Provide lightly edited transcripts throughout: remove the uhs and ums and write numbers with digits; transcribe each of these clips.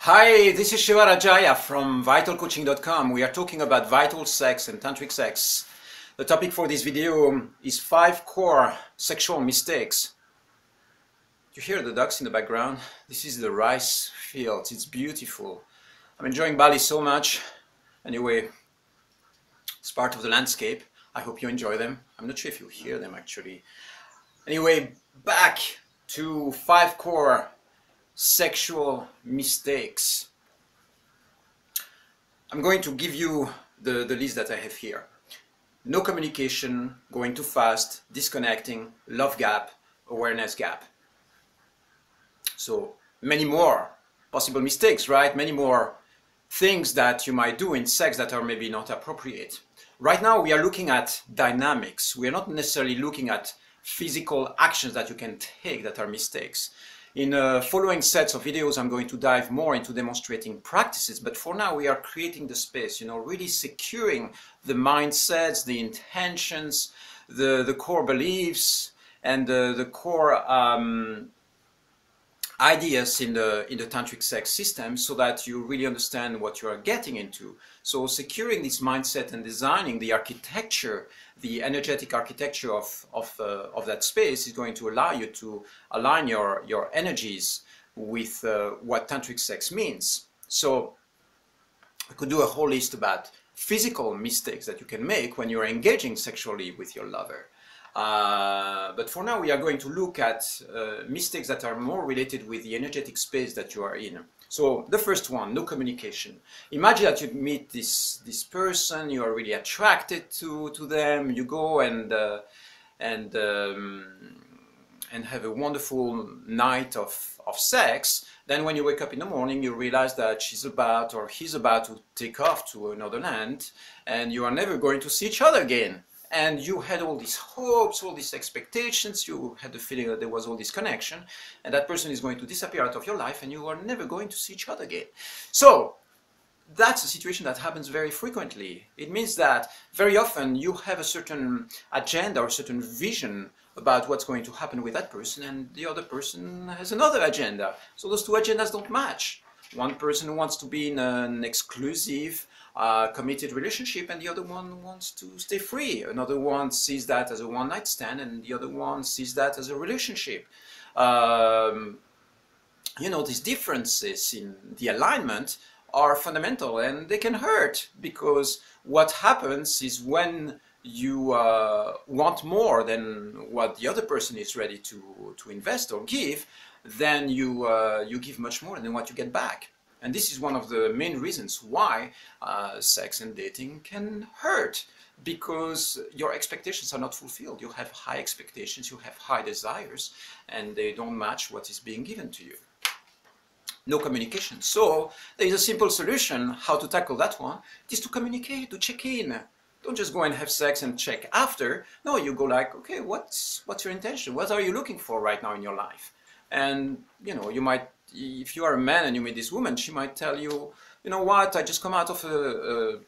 Hi, this is Shiva Rajaya from vitalcoaching.com. We are talking about vital sex and tantric sex. The topic for this video is 5 core sexual mistakes. You hear the ducks in the background? This is the rice fields. It's beautiful. I'm enjoying Bali so much. Anyway, it's part of the landscape. I hope you enjoy them. I'm not sure if you hear them actually. Anyway, back to 5 core sexual mistakes. I'm going to give you the list that I have here. No communication, going too fast, disconnecting, love gap, awareness gap. So many more possible mistakes, right? Many more things that you might do in sex that are maybe not appropriate. Right now we are looking at dynamics. We are not necessarily looking at physical actions that you can take that are mistakes. In following sets of videos, I'm going to dive more into demonstrating practices, but for now we are creating the space, really securing the mindsets, the intentions, the core beliefs, and the core ideas in the tantric sex system, so that you really understand what you are getting into. So securing this mindset and designing the architecture, the energetic architecture of that space is going to allow you to align your energies with what tantric sex means. So I could do a whole list about physical mistakes that you can make when you're engaging sexually with your lover. But for now we are going to look at mistakes that are more related with the energetic space that you are in. So the first one, no communication. Imagine that you meet this person, you are really attracted to them, you go and have a wonderful night of sex. Then when you wake up in the morning, you realize that she's about or he's about to take off to another land, and you are never going to see each other again. And you had all these hopes, all these expectations, you had the feeling that there was all this connection, and that person is going to disappear out of your life and you are never going to see each other again. So that's a situation that happens very frequently. It means that very often you have a certain agenda or a certain vision about what's going to happen with that person, and the other person has another agenda. So those two agendas don't match. One person wants to be in an exclusive, committed relationship, and the other one wants to stay free. Another one sees that as a one-night stand, and the other one sees that as a relationship. These differences in the alignment are fundamental, and they can hurt, because what happens is when you want more than what the other person is ready to invest or give, then you give much more than what you get back. And this is one of the main reasons why sex and dating can hurt, because your expectations are not fulfilled. You have high expectations, you have high desires, and they don't match what is being given to you. No communication. So there is a simple solution how to tackle that one. It is to communicate, to check in. Don't just go and have sex and check after. No, you go like, okay, what's your intention? What are you looking for right now in your life? And you might, if you are a man and you meet this woman, she might tell you, you know what, I just come out of a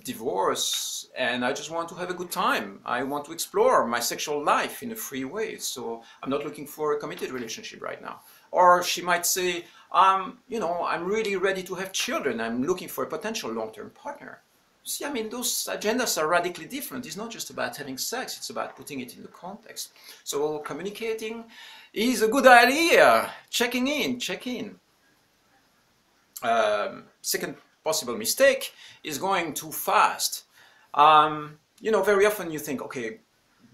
divorce and I just want to have a good time. I want to explore my sexual life in a free way, so I'm not looking for a committed relationship right now. Or she might say, I'm really ready to have children. I'm looking for a potential long-term partner. See, I mean, those agendas are radically different. It's not just about having sex, it's about putting it in the context. So communicating is a good idea. Checking in, check in. Second possible mistake is going too fast. Very often you think, okay,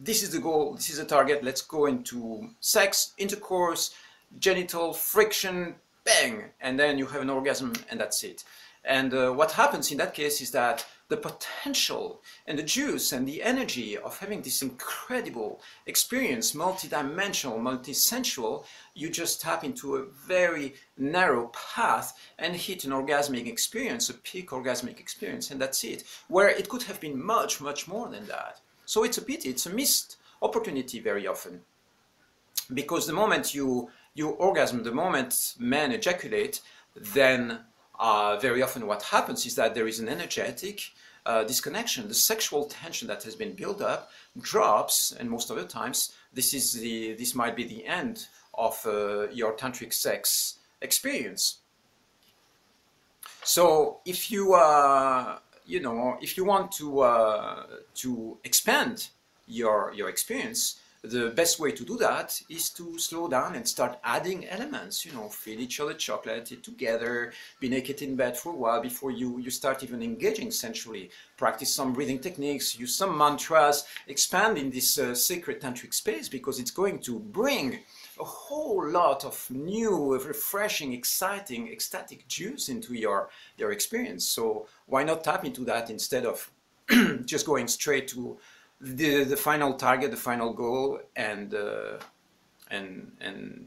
this is the goal, this is the target, let's go into sex, intercourse, genital friction, bang, and then you have an orgasm and that's it. And what happens in that case is that the potential and the juice and the energy of having this incredible experience, multi-dimensional, multi-sensual, you just tap into a very narrow path and hit an orgasmic experience, a peak orgasmic experience, and that's it. Where it could have been much, much more than that. So it's a pity, it's a missed opportunity very often. Because the moment you orgasm, the moment men ejaculate, then very often what happens is that there is an energetic disconnection. The sexual tension that has been built up drops, and most of the times this might be the end of your tantric sex experience. So if you you know, if you want to expand your experience, the best way to do that is to slow down and start adding elements. You know, feed each other chocolate, eat together, be naked in bed for a while before you start even engaging sensually. Practice some breathing techniques, use some mantras, expand in this sacred tantric space, because it's going to bring a whole lot of new, refreshing, exciting, ecstatic juice into your experience. So why not tap into that instead of just going straight to the final target, the final goal, and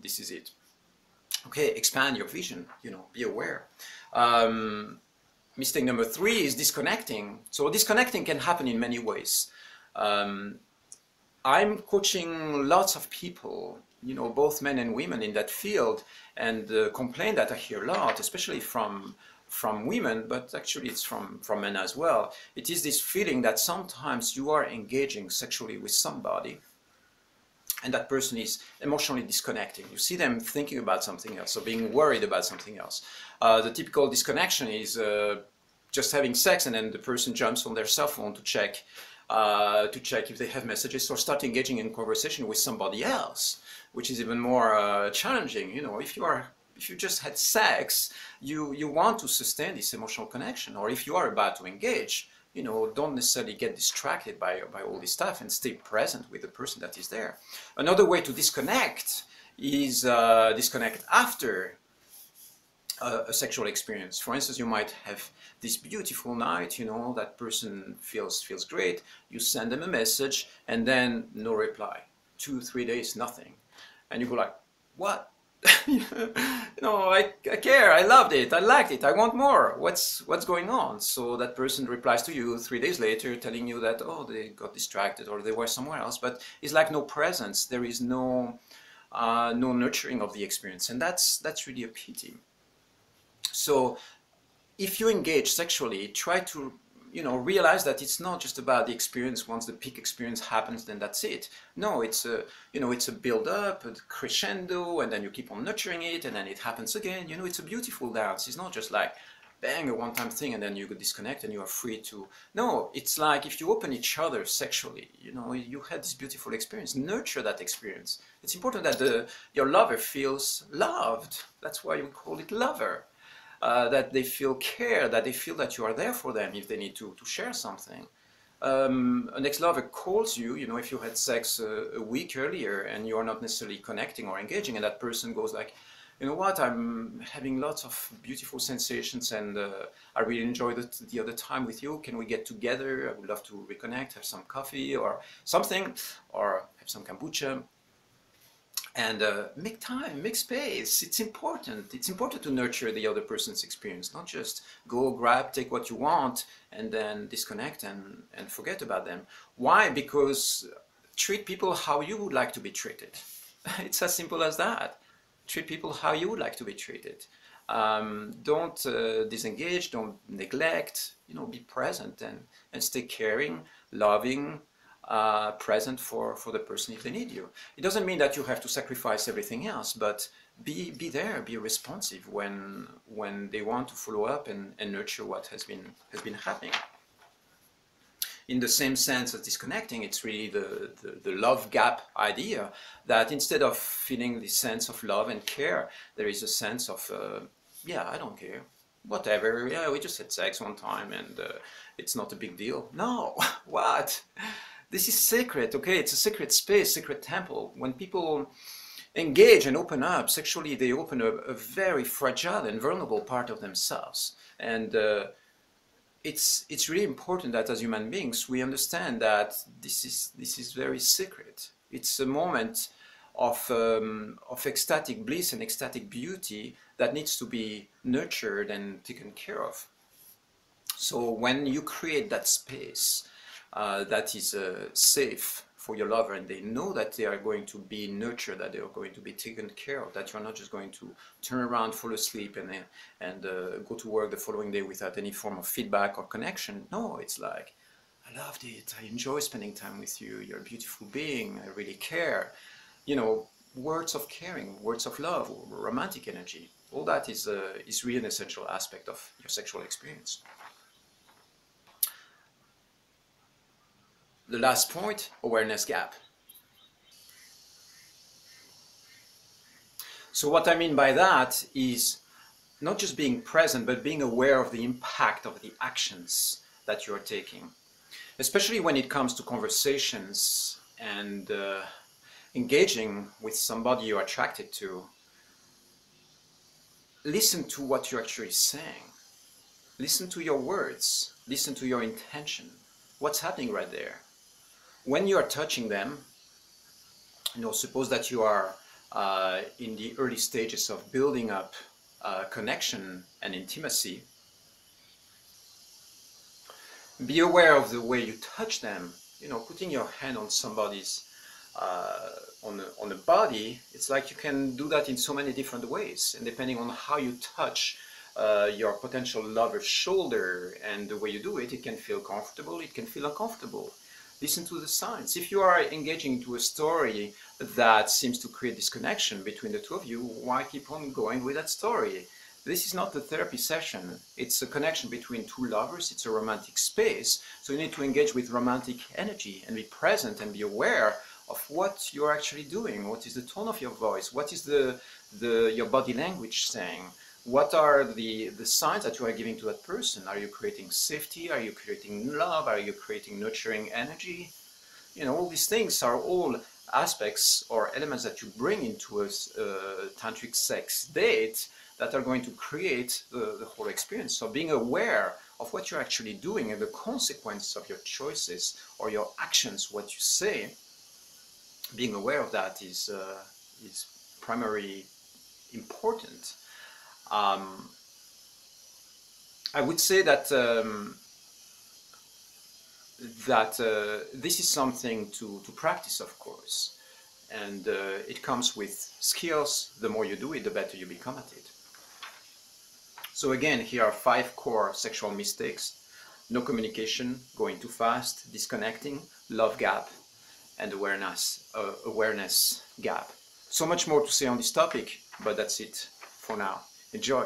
this is it. Okay, expand your vision. You know, be aware. Mistake number 3 is disconnecting. So disconnecting can happen in many ways. I'm coaching lots of people, you know, both men and women in that field, and the complaint that I hear a lot, especially from women, but actually it's from men as well. It is this feeling that sometimes you are engaging sexually with somebody and that person is emotionally disconnecting. You see them thinking about something else or being worried about something else. The typical disconnection is just having sex and then the person jumps on their cell phone to check if they have messages, or start engaging in conversation with somebody else, which is even more challenging. You know, if you just had sex, you want to sustain this emotional connection, or if you are about to engage, you know, don't necessarily get distracted by all this stuff and stay present with the person that is there. Another way to disconnect is disconnect after a sexual experience. For instance, you might have this beautiful night, you know, that person feels great, you send them a message and then no reply. 2-3 days, nothing. And you go like, what? You know, I care, I loved it, I liked it, I want more. What's going on? So that person replies to you 3 days later telling you that, oh, they got distracted or they were somewhere else, but it's like no presence, there is no nurturing of the experience, and that's really a pity. So if you engage sexually, try to, you know, realize that it's not just about the experience. Once the peak experience happens, then that's it. No, it's a, you know, it's a build up, a crescendo, and then you keep on nurturing it, and then it happens again. You know, it's a beautiful dance. It's not just like bang, a one-time thing and then you disconnect and you are free to. No, it's like if you open each other sexually, you know, you had this beautiful experience. Nurture that experience. It's important that your lover feels loved. That's why we call it lover. That they feel care, that they feel that you are there for them if they need to share something. An ex-lover calls you, you know, if you had sex a week earlier and you are not necessarily connecting or engaging, and that person goes like, you know what, I'm having lots of beautiful sensations and I really enjoyed the other time with you. Can we get together? I would love to reconnect, have some coffee or something, or have some kombucha. And make time, make space. It's important. It's important to nurture the other person's experience, not just go grab, take what you want, and then disconnect and forget about them. Why? Because treat people how you would like to be treated. It's as simple as that. Treat people how you would like to be treated. Don't disengage, don't neglect, you know, be present and stay caring, loving, present for the person if they need you. It doesn't mean that you have to sacrifice everything else, but be there, be responsive when they want to follow up and nurture what has been happening. In the same sense as disconnecting, it's really the love gap idea, that instead of feeling this sense of love and care, there is a sense of, yeah, I don't care, whatever, yeah, we just had sex one time and it's not a big deal. No, what? This is sacred, okay? It's a sacred space, sacred temple. When people engage and open up sexually, they open a very fragile and vulnerable part of themselves. And it's really important that as human beings we understand that this is very sacred. It's a moment of ecstatic bliss and ecstatic beauty that needs to be nurtured and taken care of. So when you create that space that is safe for your lover, and they know that they are going to be nurtured, that they are going to be taken care of, that you're not just going to turn around, fall asleep, and go to work the following day without any form of feedback or connection. No, it's like, I loved it, I enjoy spending time with you, you're a beautiful being, I really care. You know, words of caring, words of love, romantic energy. All that is really an essential aspect of your sexual experience. The last point, awareness gap. So what I mean by that is not just being present, but being aware of the impact of the actions that you're taking, especially when it comes to conversations and engaging with somebody you're attracted to. Listen to what you're actually saying. Listen to your words. Listen to your intention. What's happening right there? When you are touching them, suppose that you are in the early stages of building up connection and intimacy. Be aware of the way you touch them. Putting your hand on somebody's on the body, it's like you can do that in so many different ways, and depending on how you touch your potential lover's shoulder and the way you do it, it can feel comfortable, it can feel uncomfortable. Listen to the signs. If you are engaging into a story that seems to create disconnection between the two of you, why keep on going with that story? This is not a therapy session. It's a connection between two lovers. It's a romantic space. So you need to engage with romantic energy and be present and be aware of what you're actually doing. What is the tone of your voice? What is your body language saying? What are the signs that you are giving to that person? Are you creating safety? Are you creating love? Are you creating nurturing energy? All these things are all aspects or elements that you bring into a tantric sex date that are going to create the whole experience. So being aware of what you're actually doing and the consequences of your choices or your actions, what you say, being aware of that is primarily important. I would say that this is something to practice, of course, and it comes with skills. The more you do it, the better you become at it. So again, here are 5 core sexual mistakes: no communication, going too fast, disconnecting, love gap, and awareness gap. So much more to say on this topic, but that's it for now. Enjoy.